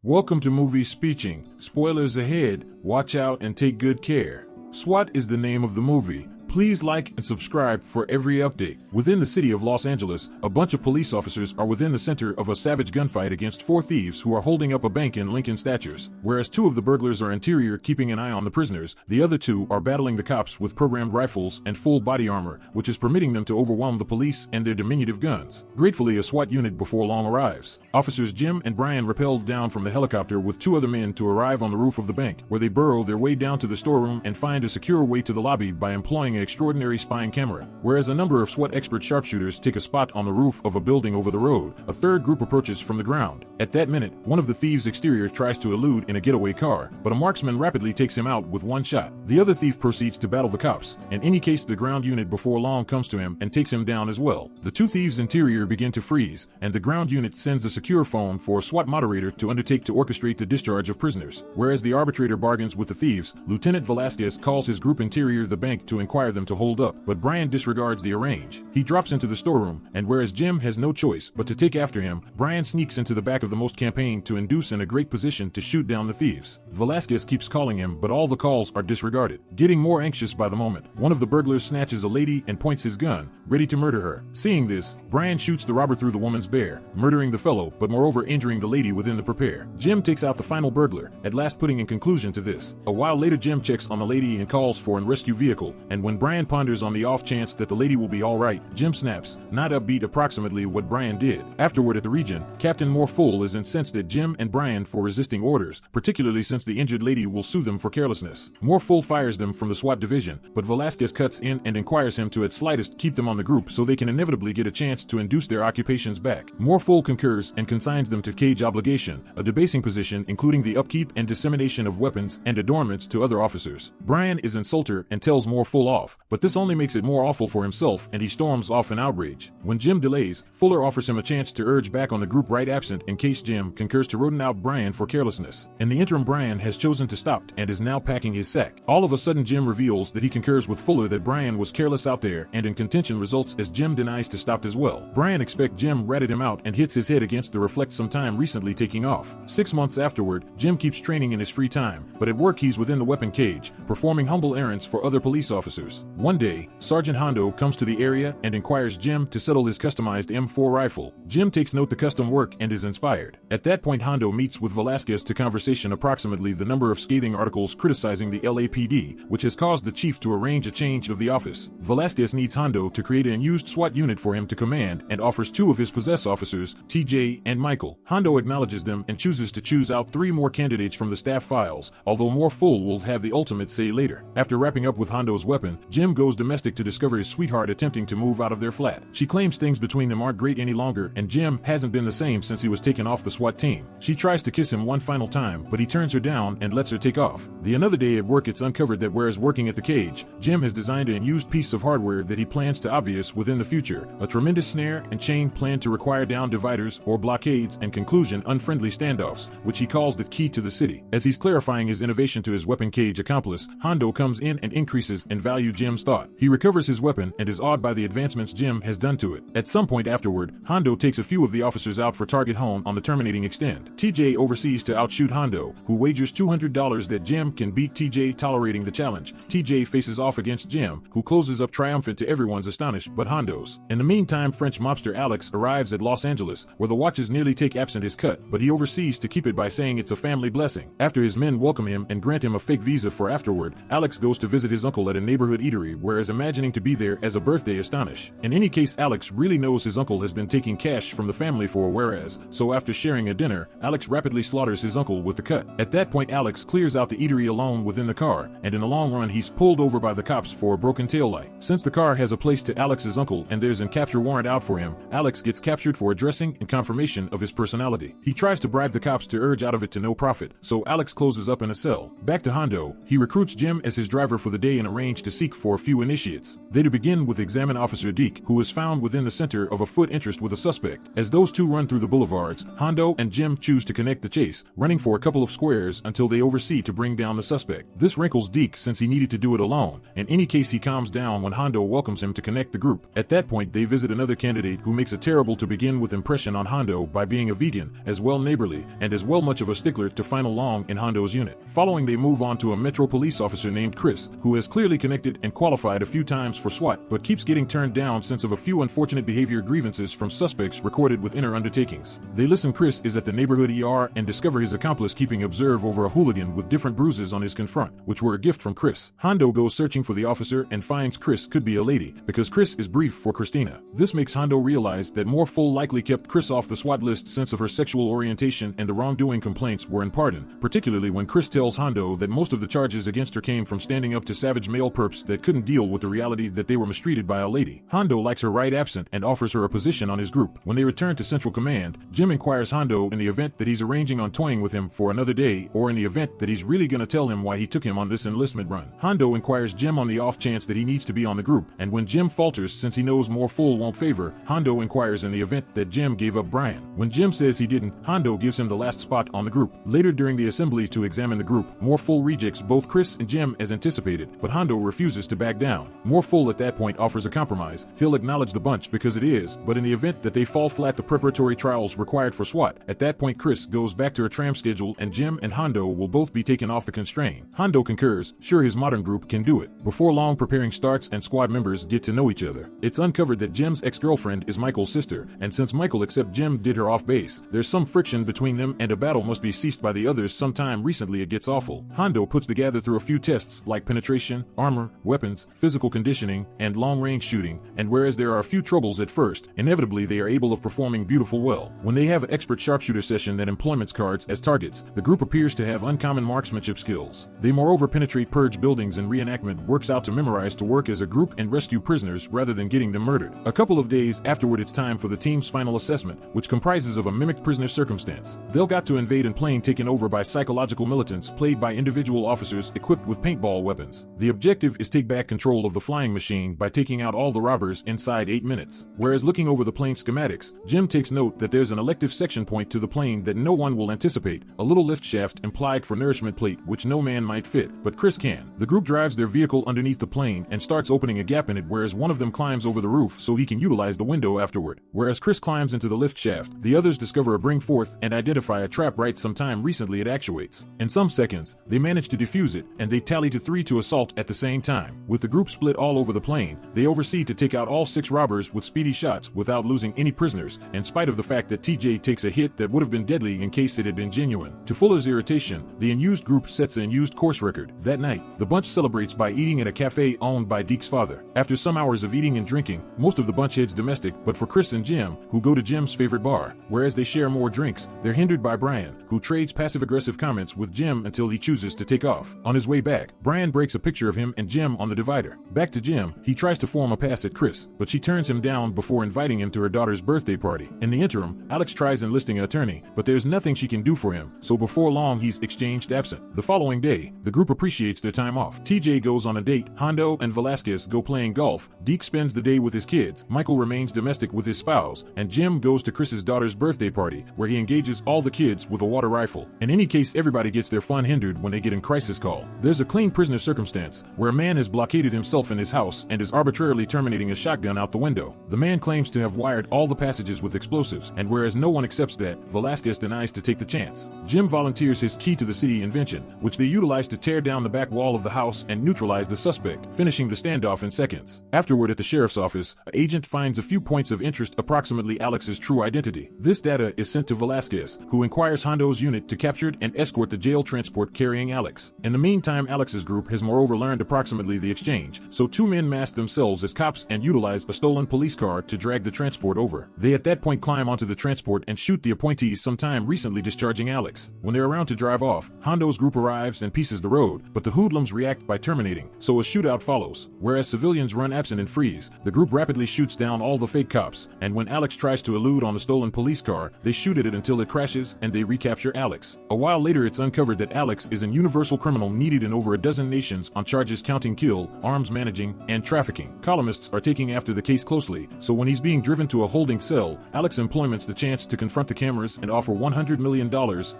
Welcome to Movie Speeching. Spoilers ahead. Watch out and take good care. SWAT is the name of the movie. Please like and subscribe for every update. Within the city of Los Angeles, a bunch of police officers are within the center of a savage gunfight against four thieves who are holding up a bank in Lincoln Statures. Whereas two of the burglars are interior keeping an eye on the prisoners, the other two are battling the cops with programmed rifles and full body armor, which is permitting them to overwhelm the police and their diminutive guns. Gratefully, a SWAT unit before long arrives. Officers Jim and Brian rappelled down from the helicopter with two other men to arrive on the roof of the bank, where they burrow their way down to the storeroom and find a secure way to the lobby by employing an extraordinary spying camera. Whereas a number of SWAT expert sharpshooters take a spot on the roof of a building over the road, a third group approaches from the ground. At that minute, one of the thieves' exterior tries to elude in a getaway car, but a marksman rapidly takes him out with one shot. The other thief proceeds to battle the cops. In any case, the ground unit before long comes to him and takes him down as well. The two thieves' interior begin to freeze, and the ground unit sends a secure phone for a SWAT moderator to undertake to orchestrate the discharge of prisoners. Whereas the arbitrator bargains with the thieves, Lieutenant Velasquez calls his group interior the bank to inquire them to hold up, but Brian disregards the arrange. He drops into the storeroom, and whereas Jim has no choice but to take after him, Brian sneaks into the back of the most campaign to induce in a great position to shoot down the thieves. Velasquez keeps calling him, but all the calls are disregarded. Getting more anxious by the moment, one of the burglars snatches a lady and points his gun, ready to murder her. Seeing this, Brian shoots the robber through the woman's bear, murdering the fellow, but moreover injuring the lady within the prepare. Jim takes out the final burglar, at last putting in conclusion to this. A while later, Jim checks on the lady and calls for a rescue vehicle, and when Brian ponders on the off chance that the lady will be alright, Jim snaps, not upbeat approximately what Brian did. Afterward at the region, Captain Morefull is incensed at Jim and Brian for resisting orders, particularly since the injured lady will sue them for carelessness. Morefull fires them from the SWAT division, but Velasquez cuts in and inquires him to at slightest keep them on the group so they can inevitably get a chance to induce their occupations back. Morefull concurs and consigns them to cage obligation, a debasing position including the upkeep and dissemination of weapons and adornments to other officers. Brian is insulter and tells Morefull off, but this only makes it more awful for himself, and he storms off in outrage. When Jim delays, Fuller offers him a chance to urge back on the group right absent in case Jim concurs to rodent out Brian for carelessness. In the interim, Brian has chosen to stop and is now packing his sack. All of a sudden, Jim reveals that he concurs with Fuller that Brian was careless out there, and in contention results as Jim denies to stop as well. Brian expects Jim ratted him out and hits his head against the reflect sometime recently taking off. 6 months afterward, Jim keeps training in his free time, but at work he's within the weapon cage, performing humble errands for other police officers. One day, Sergeant Hondo comes to the area and inquires Jim to settle his customized M4 rifle. Jim takes note the custom work and is inspired. At that point, Hondo meets with Velasquez to conversation approximately the number of scathing articles criticizing the LAPD, which has caused the chief to arrange a change of the office. Velasquez needs Hondo to create an unused SWAT unit for him to command and offers two of his possess officers, TJ and Michael. Hondo acknowledges them and chooses to choose out three more candidates from the staff files, although Morefull will have the ultimate say later. After wrapping up with Hondo's weapon, Jim goes domestic to discover his sweetheart attempting to move out of their flat. She claims things between them aren't great any longer, and Jim hasn't been the same since he was taken off the SWAT team. She tries to kiss him one final time, but he turns her down and lets her take off. Another day at work, it's uncovered that whereas working at the cage, Jim has designed an unused piece of hardware that he plans to obvious within the future, a tremendous snare and chain planned to require down dividers or blockades and conclusion unfriendly standoffs, which he calls the key to the city. As he's clarifying his innovation to his weapon cage accomplice, Hondo comes in and increases in value Jim's thought. He recovers his weapon and is awed by the advancements Jim has done to it. At some point afterward, Hondo takes a few of the officers out for target hone on the terminating extend. TJ oversees to outshoot Hondo, who wagers $200 that Jim can beat TJ. Tolerating the challenge, TJ faces off against Jim, who closes up triumphant to everyone's astonished but Hondo's. In the meantime, French mobster Alex arrives at Los Angeles, where the watches nearly take absent his cut, but he oversees to keep it by saying it's a family blessing. After his men welcome him and grant him a fake visa for afterward, Alex goes to visit his uncle at a neighborhood eatery, whereas imagining to be there as a birthday astonish. In any case, Alex really knows his uncle has been taking cash from the family for whereas, so after sharing a dinner, Alex rapidly slaughters his uncle with the cut. At that point, Alex clears out the eatery alone within the car, and in the long run he's pulled over by the cops for a broken taillight. Since the car has a place to Alex's uncle and there's a capture warrant out for him, Alex gets captured for addressing and confirmation of his personality. He tries to bribe the cops to urge out of it to no profit, so Alex closes up in a cell. Back to Hondo, he recruits Jim as his driver for the day and arrange to seek Deke for a few initiates. They to begin with examine Officer Deke, who is found within the center of a foot interest with a suspect. As those two run through the boulevards, Hondo and Jim choose to connect the chase, running for a couple of squares until they oversee to bring down the suspect. This wrinkles Deke since he needed to do it alone. In any case, he calms down when Hondo welcomes him to connect the group. At that point, they visit another candidate who makes a terrible to begin with impression on Hondo by being a vegan, as well neighborly, and as well much of a stickler to find along in Hondo's unit. Following, they move on to a Metro police officer named Chris, who has clearly connected and qualified a few times for SWAT, but keeps getting turned down since of a few unfortunate behavior grievances from suspects recorded with inner undertakings. They listen. Chris is at the neighborhood ER and discover his accomplice keeping observe over a hooligan with different bruises on his confront, which were a gift from Chris. Hondo goes searching for the officer and finds Chris could be a lady, because Chris is brief for Christina. This makes Hondo realize that more full likely kept Chris off the SWAT list since of her sexual orientation and the wrongdoing complaints were in pardon, particularly when Chris tells Hondo that most of the charges against her came from standing up to savage male perps that couldn't deal with the reality that they were mistreated by a lady. Hondo likes her right absent and offers her a position on his group. When they return to Central Command, Jim inquires Hondo in the event that he's arranging on toying with him for another day, or in the event that he's really gonna tell him why he took him on this enlistment run. Hondo inquires Jim on the off chance that he needs to be on the group, and when Jim falters since he knows more full won't favor, Hondo inquires in the event that Jim gave up Brian. When Jim says he didn't, Hondo gives him the last spot on the group. Later during the assembly to examine the group, More Full rejects both Chris and Jim as anticipated, but Hondo refuses to back down. More Full at that point offers a compromise. He'll acknowledge the bunch because it is, but in the event that they fall flat the preparatory trials required for SWAT, at that point Chris goes back to her tram schedule and Jim and Hondo will both be taken off the constraint. Hondo concurs, sure his modern group can do it. Before long, preparing starts and squad members get to know each other. It's uncovered that Jim's ex-girlfriend is Michael's sister, and since Michael except Jim did her off base, there's some friction between them and a battle must be ceased by the others sometime recently. It gets awful. Hondo puts the gather through a few tests like penetration, armor, weapons, physical conditioning, and long-range shooting, and whereas there are a few troubles at first, inevitably they are able of performing beautiful well. When they have an expert sharpshooter session that employments cards as targets, the group appears to have uncommon marksmanship skills. They moreover penetrate purge buildings, and reenactment works out to memorize to work as a group and rescue prisoners rather than getting them murdered. A couple of days afterward, it's time for the team's final assessment, which comprises of a mimicked prisoner circumstance. They'll got to invade a plane taken over by psychological militants played by individual officers equipped with paintball weapons. The objective is take back control of the flying machine by taking out all the robbers inside 8 minutes. Whereas looking over the plane schematics, Jim takes note that there's an elective section point to the plane that no one will anticipate, a little lift shaft implied for nourishment plate which no man might fit, but Chris can. The group drives their vehicle underneath the plane and starts opening a gap in it, whereas one of them climbs over the roof so he can utilize the window afterward. Whereas Chris climbs into the lift shaft, the others discover a bring forth and identify a trap right sometime recently it actuates. In some seconds, they manage to defuse it, and they tally to 3 to assault at the same time. With the group split all over the plane, they oversee to take out all 6 robbers with speedy shots without losing any prisoners, in spite of the fact that TJ takes a hit that would have been deadly in case it had been genuine. To Fuller's irritation, the unused group sets an unused course record. That night, the bunch celebrates by eating at a cafe owned by Deke's father. After some hours of eating and drinking, most of the bunch heads domestic, but for Chris and Jim, who go to Jim's favorite bar. Whereas they share more drinks, they're hindered by Brian, who trades passive-aggressive comments with Jim until he chooses to take off. On his way back, Brian breaks a picture of him and Jim on the divider. Back to Jim, he tries to form a pass at Chris, but she turns him down before inviting him to her daughter's birthday party. In the interim, Alex tries enlisting an attorney, but there's nothing she can do for him, so before long he's exchanged absent. The following day, the group appreciates their time off. TJ goes on a date, Hondo and Velasquez go playing golf, Deke spends the day with his kids, Michael remains domestic with his spouse, and Jim goes to Chris's daughter's birthday party, where he engages all the kids with a water rifle. In any case, everybody gets their fun hindered when they get in crisis call. There's a clean prisoner circumstance, where a man has blockaded himself in his house and is arbitrarily terminating a shotgun out the window. The man claims to have wired all the passages with explosives, and whereas no one accepts that, Velasquez denies to take the chance. Jim volunteers his key to the city invention, which they utilize to tear down the back wall of the house and neutralize the suspect, finishing the standoff in seconds. Afterward at the sheriff's office, an agent finds a few points of interest, approximately Alex's true identity. This data is sent to Velasquez, who inquires Hondo's unit to capture and escort the jail transport carrying Alex. In the meantime, Alex's group has moreover learned approximately the exchange, so 2 men mask themselves as cops and utilize a stolen police car to drag the transport over. They at that point climb onto the transport and shoot the appointees sometime recently discharging Alex. When they're around to drive off, Hondo's group arrives and pieces the road, but the hoodlums react by terminating, so a shootout follows. Whereas civilians run absent and freeze, the group rapidly shoots down all the fake cops, and when Alex tries to elude on the stolen police car, they shoot at it until it crashes and they recapture Alex. A while later, it's uncovered that Alex is an universal criminal needed in over a dozen nations on charges counting kill, arms managing, and trafficking. Columnists are taking after the case closely, so when he's being driven to a holding cell, Alex employments the chance to confront the cameras and offer $100 million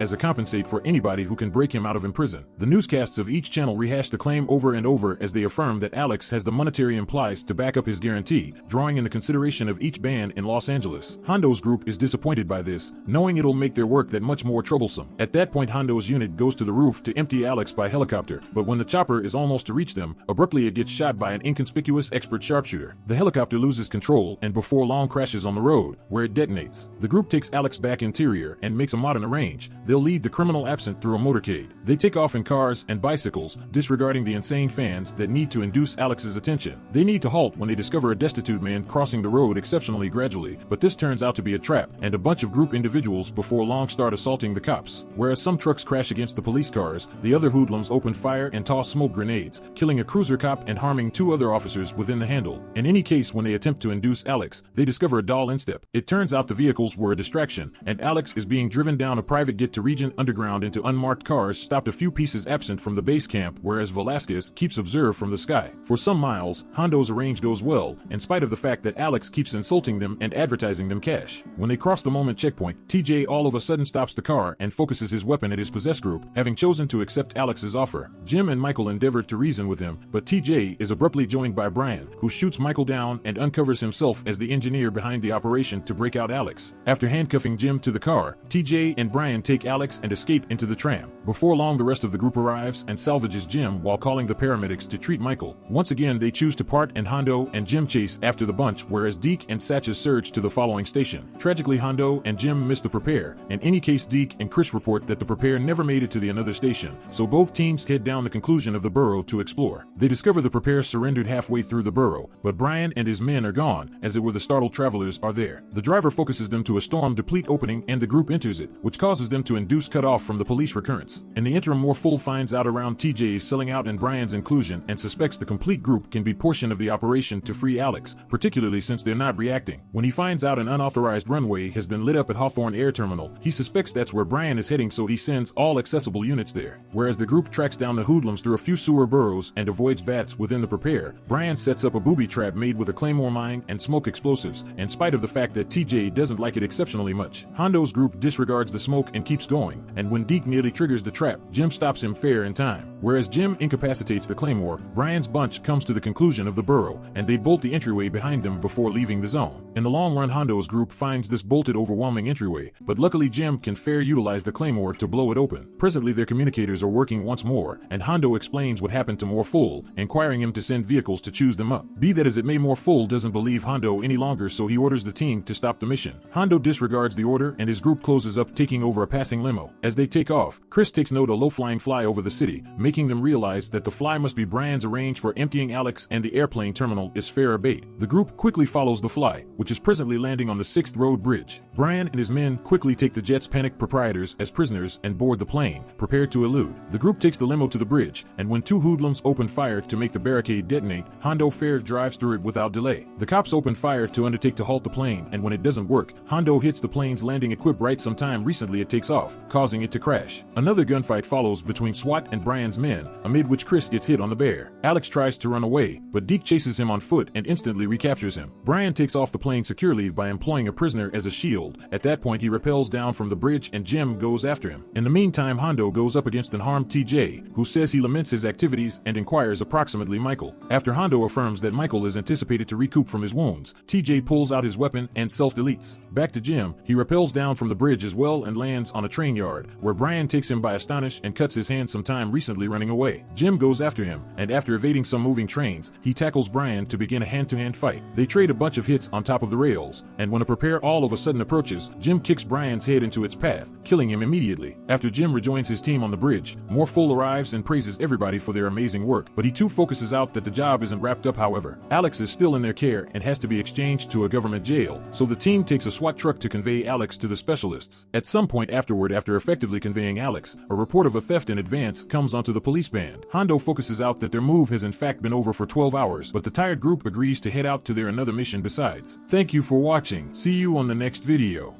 as a compensate for anybody who can break him out of Imprison. The newscasts of each channel rehash the claim over and over as they affirm that Alex has the monetary implies to back up his guarantee, drawing in the consideration of each band in Los Angeles. Hondo's group is disappointed by this, knowing it'll make their work that much more troublesome. At that point, Hondo's unit goes to the roof to empty Alex by helicopter, but when the chopper is almost to reach them, abruptly it gets shot by an inconspicuous expert sharpshooter. The helicopter loses control and before long crashes on the road, where it detonates. The group takes Alex back interior and makes a modern arrange. They'll lead the criminal absent through a motorcade. They take off in cars and bicycles, disregarding the insane fans that need to induce Alex's attention. They need to halt when they discover a destitute man crossing the road exceptionally gradually, but this turns out to be a trap, and a bunch of group individuals before long start assaulting the cops. Whereas some trucks crash against the police cars, the other hoodlums open fire and toss smoke grenades, killing a cruiser cop and harming 2 other officers within the handle. In any case, when they attempt to induce Alex, they discover a dull instep. It turns out the vehicles were a distraction, and Alex is being driven down a private get to Regent Underground into unmarked cars stopped a few pieces absent from the base camp, whereas Velasquez keeps observed from the sky. For some miles, Hondo's arrange goes well, in spite of the fact that Alex keeps insulting them and advertising them cash. When they cross the moment checkpoint, TJ all of a sudden stops the car and focuses his weapon at his possessed group, having chosen to accept Alex's offer. Jim and Michael endeavor to reason with him, but TJ is abruptly joined by Brian, who shoots Michael down and uncovers himself as the engineer behind the operation to break out Alex. After handcuffing Jim to the car, TJ and Brian take Alex and escape into the tram. Before long, the rest of the group arrives and salvages Jim while calling the paramedics to treat Michael. Once again, they choose to part and Hondo and Jim chase after the bunch, whereas Deke and Satches surge to the following station. Tragically, Hondo and Jim miss the Prepare. In any case, Deke and Chris report that the Prepare never made it to the another station, so both teams head down the conclusion of the burrow to explore. They discover the Prepare surrendered halfway through the burrow, but Brian and his men are gone, as it were the startled travelers are there. The driver focuses them to a storm-deplete opening and the group enters it, which causes them to induce cut-off from the police recurrence. In the interim, Morfull finds out around TJ's selling out and Brian's inclusion and suspects the complete group can be portion of the operation to free Alex, particularly since they're not reacting. When he finds out an unauthorized runway has been lit up at Hawthorne Air Terminal, he suspects that's where Brian is heading, so he sends all accessible units there. Whereas the group tracks down the hoodlums through a few sewer burrows and avoids bats within the Prepare, Brian sets up a booby trap made with a claymore mine and smoke explosives, in spite of the fact that TJ doesn't like it exceptionally much. Hondo's group disregards the smoke and keeps going, and when Deke nearly triggers the trap, Jim stops him fair in time. Whereas Jim incapacitates the claymore, Brian's bunch comes to the conclusion of the burrow, and they bolt the entryway behind them before leaving the zone. In the long run, Hondo's group finds this bolted, overwhelming entryway, but luckily Jim can fair utilize the claymore to blow it open. Presently, their communicators are working once more, and Hondo explains what happened to Morfull, inquiring him to send vehicles to choose them up. Be that as it may, Morfull doesn't believe Hondo any longer, so he orders the team to stop the mission. Hondo disregards the order, and his group closes up, taking over a passing limo. As they take off, Chris takes note a low-flying fly over the city, making them realize that the fly must be Brian's arrange for emptying Alex, and the airplane terminal is fair bait. The group quickly follows the fly, which is presently landing on the 6th Road Bridge. Brian and his men quickly take the jet's panicked proprietors as prisoners and board the plane, prepared to elude. The group takes the limo to the bridge, and when 2 hoodlums open fire to make the barricade detonate, Hondo fair drives through it without delay. The cops open fire to undertake to halt the plane, and when it doesn't work, Hondo hits the plane's landing equip right sometime recently it takes off, causing it to crash. Another gunfight follows between SWAT and Brian's men, amid which Chris gets hit on the bear. Alex tries to run away, but Deke chases him on foot and instantly recaptures him. Brian takes off the plane securely by employing a prisoner as a shield. At that point, he rappels down from the bridge and Jim goes after him. In the meantime, Hondo goes up against an harmed TJ, who says he laments his activities and inquires approximately Michael. After Hondo affirms that Michael is anticipated to recoup from his wounds, TJ pulls out his weapon and self-deletes. Back to Jim, he rappels down from the bridge as well and lands on a train yard, where Brian takes him by astonish and cuts his hand sometime recently running away. Jim goes after him, and after evading some moving trains, he tackles Brian to begin a hand-to-hand fight. They trade a bunch of hits on top of the rails, and when a Prepare all of a sudden approaches, Jim kicks Brian's head into its path, killing him immediately. After Jim rejoins his team on the bridge, Morfull arrives and praises everybody for their amazing work, but he too focuses out that the job isn't wrapped up. However, Alex is still in their care and has to be exchanged to a government jail, so the team takes a SWAT truck to convey Alex to the specialists. At some point afterward, after effectively conveying Alex, a report of a theft in advance comes onto the police band. Hondo focuses out that their move has in fact been over for 12 hours, but the tired group agrees to head out to their another mission besides. Thank you for watching. See you on the next video.